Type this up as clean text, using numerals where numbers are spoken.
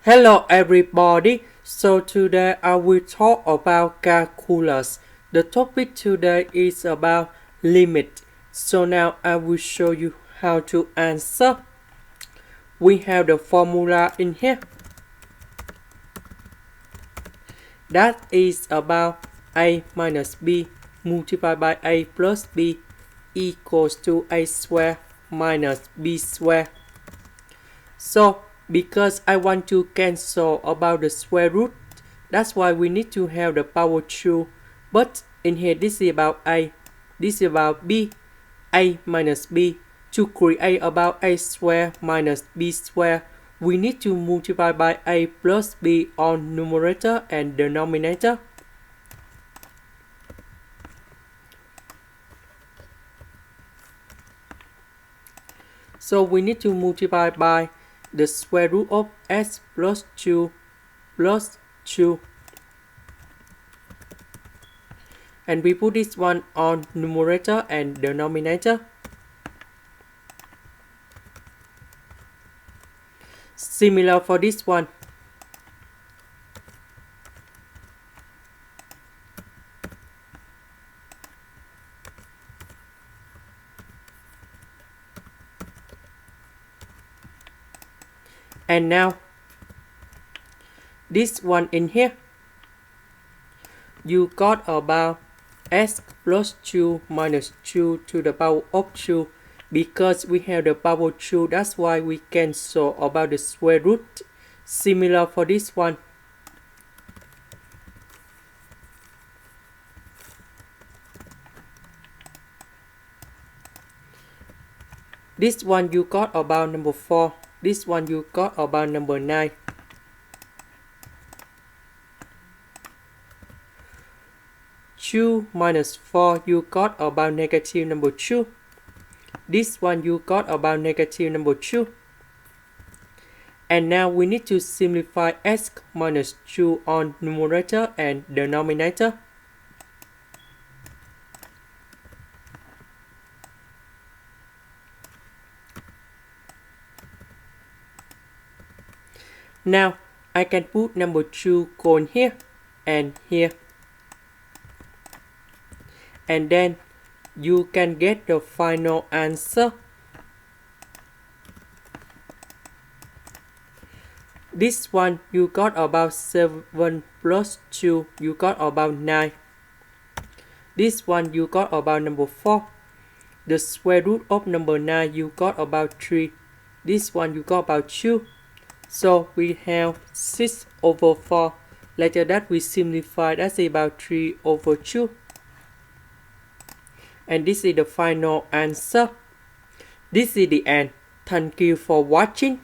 Hello everybody, so today I will talk about calculus. The topic today is about limit. So now I will show you how to answer. We have the formula in here. That is about a minus b multiplied by a plus b equals to a square minus b square. So because I want to cancel about the square root, that's why we need to have the power 2. But in here, this is about a, this is about b, a minus b. To create about a square minus b square, we need to multiply by a plus b on numerator and denominator. So we need to multiply by the square root of x plus 2 plus 2. And we put this one on numerator and denominator. Similar for this one. And now, this one in here, you got about x plus 2 minus 2 to the power of 2. Because we have the power 2, that's why we cancel about the square root. Similar for this one. This one you got about number 4. This one you got about number 9. Two minus 4 you got about negative number 2. This one you got about negative number 2. And now we need to simplify x minus 2 on numerator and denominator. Now I can put number 2 going here and here. And then you can get the final answer. This one you got about 7 plus 2, you got about 9. This one you got about number 4. The square root of number 9 you got about 3. This one you got about 2. So we have 6 over 4. Later that we simplify, that's about 3 over 2. And this is the final answer. This is the end. Thank you for watching.